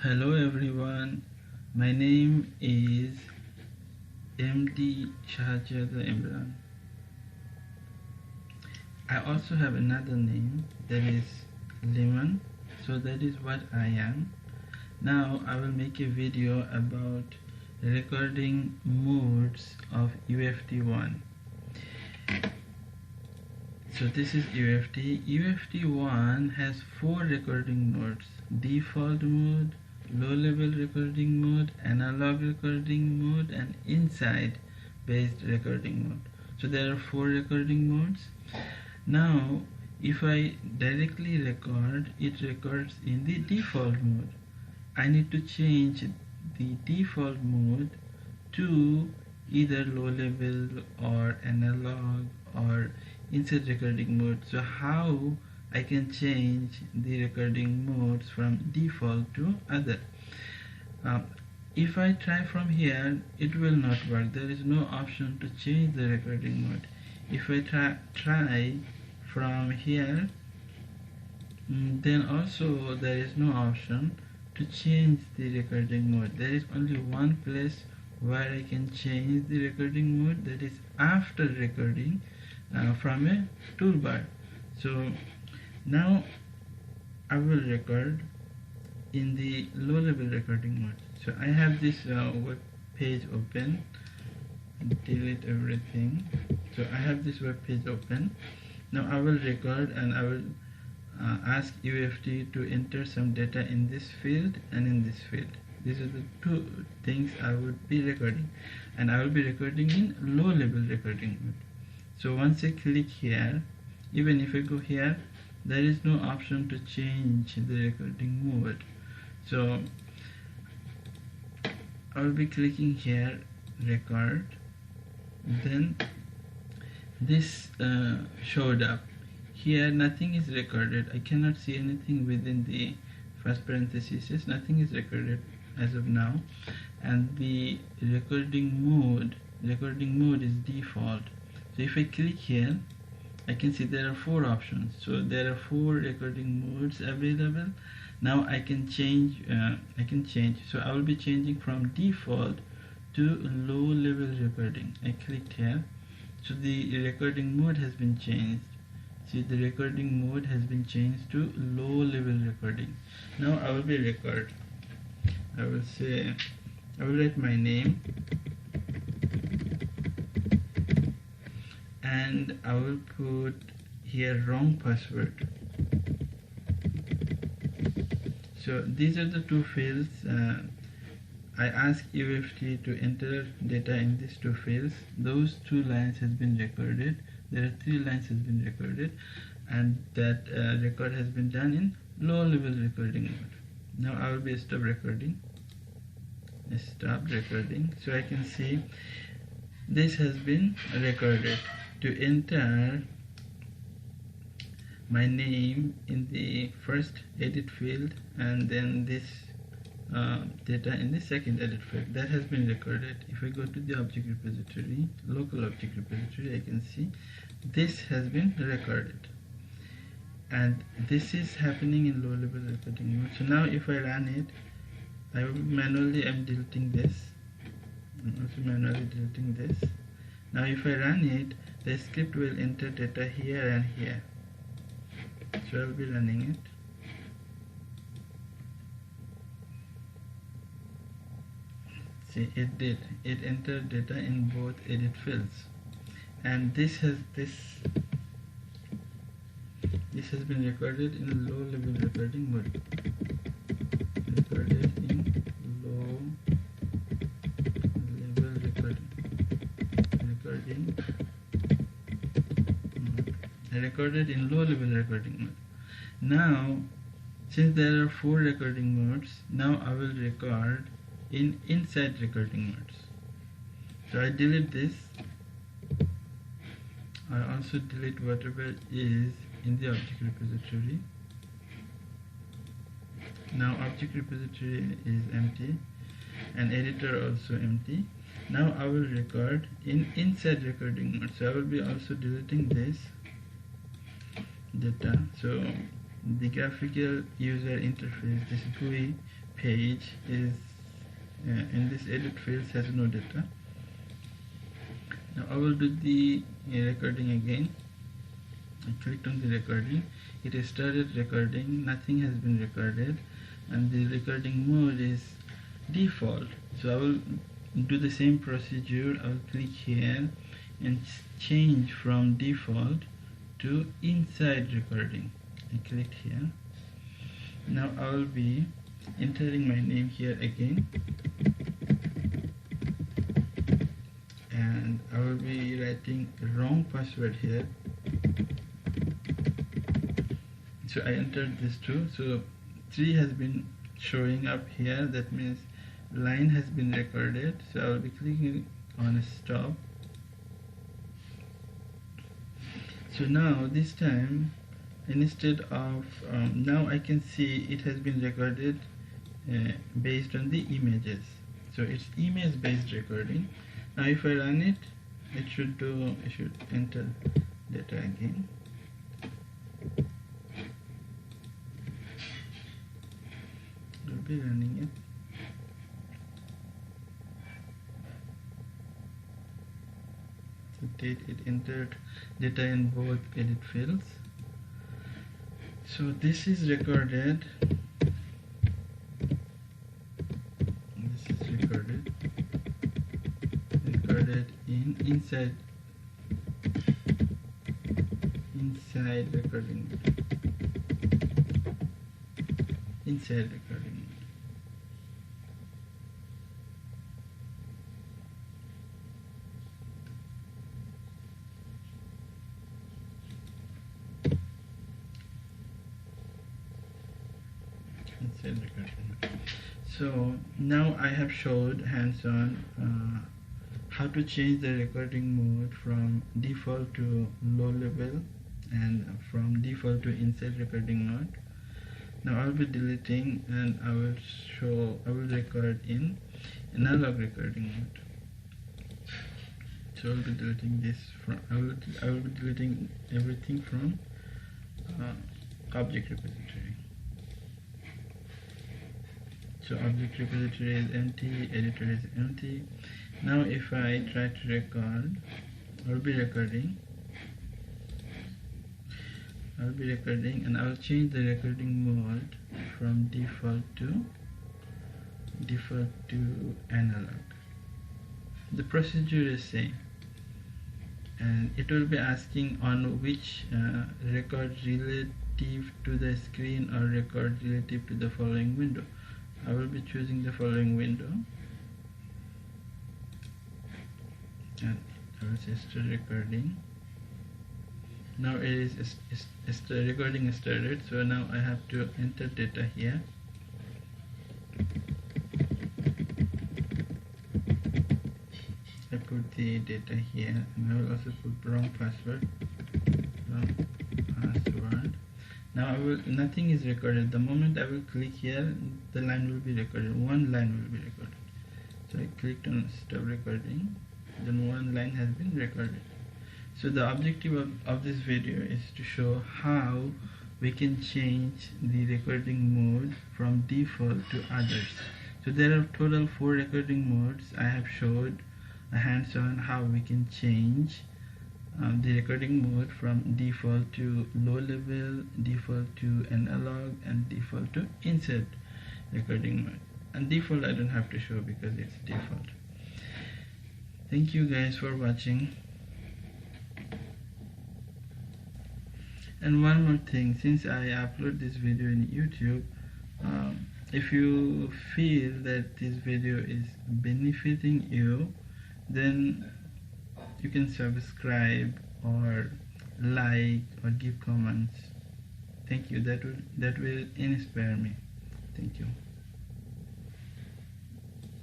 Hello everyone, my name is MD Shahjada Imran. I also have another name that is Lemon, so that is what I am. Now I will make a video about recording modes of UFT One. So this is UFT. UFT One has 4 recording modes: default mode, low level recording mode, analog recording mode, and inside based recording mode. So there are 4 recording modes. Now if I directly record, it records in the default mode. I need to change the default mode to either low level or analog or inside recording mode. So how I can change the recording modes from default to other? If I try from here, it will not work. There is no option to change the recording mode. If I try from here, then also there is no option to change the recording mode. There is only one place where I can change the recording mode, that is after recording from a toolbar. So now I will record in the low level recording mode. So I have this web page open. Delete everything. So I have this web page open. Now I will record and I will ask UFT to enter some data in this field and in this field. These are the 2 things I would be recording, and I will be recording in low level recording mode. So once I click here, even if I go here, there is no option to change the recording mode. So I will be clicking here, record, then this showed up. Here nothing is recorded. I cannot see anything within the first parenthesis. Nothing is recorded as of now, and the recording mode is default. So if I click here, I can see there are 4 options. So there are 4 recording modes available. Now I can change. So I will be changing from default to low level recording. I clicked here, so the recording mode has been changed. See, the recording mode has been changed to low level recording. Now I will be record. I will write my name, and I will put here wrong password. So these are the 2 fields. I ask UFT to enter data in these 2 fields. Those 2 lines has been recorded. There are 3 lines has been recorded, and that record has been done in low level recording mode. Now I will be stop recording. So I can see this has been recorded. To enter my name in the first edit field, and then this data in the second edit field, that has been recorded. If I go to the object repository, local object repository, I can see this has been recorded, and this is happening in low level recording mode. So now if I run it, I will manually, I'm deleting this. I'm also manually deleting this. Now if I run it, the script will enter data here and here. So I will be running it. See, it did. It entered data in both edit fields, and this has been recorded in low level recording mode. Recorded in low level recorded in low level recording mode. Now, since there are 4 recording modes, now I will record in inside recording modes. So I delete this. I also delete whatever is in the object repository. Now object repository is empty, and editor also empty. Now I will record in inside recording mode. So I will be also deleting this data. So the graphical user interface, this GUI page is in this edit fields has no data. Now I will do the recording again. I clicked on the recording, it has started recording, nothing has been recorded, and the recording mode is default. So I will do the same procedure. I will click here and change from default to inside recording. I clicked here. Now I will be entering my name here again, and I will be writing wrong password here. So I entered this too. So 3 has been showing up here. That means line has been recorded. So I will be clicking on stop. So now this time, instead of now I can see it has been recorded based on the images. So it's image based recording. Now if I run it, it should enter data again. We'll be running it. So it entered data in both edit fields. So this is recorded. This is recorded in inside recording mode. Inside recording mode. Inside recording mode. So now I have showed hands-on how to change the recording mode from default to low level and from default to inside recording mode. Now I will be deleting, and I will record in analog recording mode. So I will be deleting this from I will be deleting everything from object repository. So object repository is empty, editor is empty. Now if I try to record, I'll be recording, and I'll change the recording mode from default to analog. The procedure is same, and it will be asking on which record relative to the screen or record relative to the following window. I will be choosing the following window, and I will say start recording. Now it is recording started. So now I have to enter data here. I put the data here, and I will also put wrong password. Now nothing is recorded. The moment I will click here, the line will be recorded. One line will be recorded. So I clicked on stop recording, then one line has been recorded. So the objective of this video is to show how we can change the recording mode from default to others. So there are total 4 recording modes. I have showed a hands-on how we can change the recording mode from default to low level, default to analog, and default to insert recording mode. And default I don't have to show because it's default. Thank you guys for watching. And one more thing, since I upload this video in YouTube, if you feel that this video is benefiting you, then you can subscribe or like or give comments. Thank you. That will inspire me. Thank you.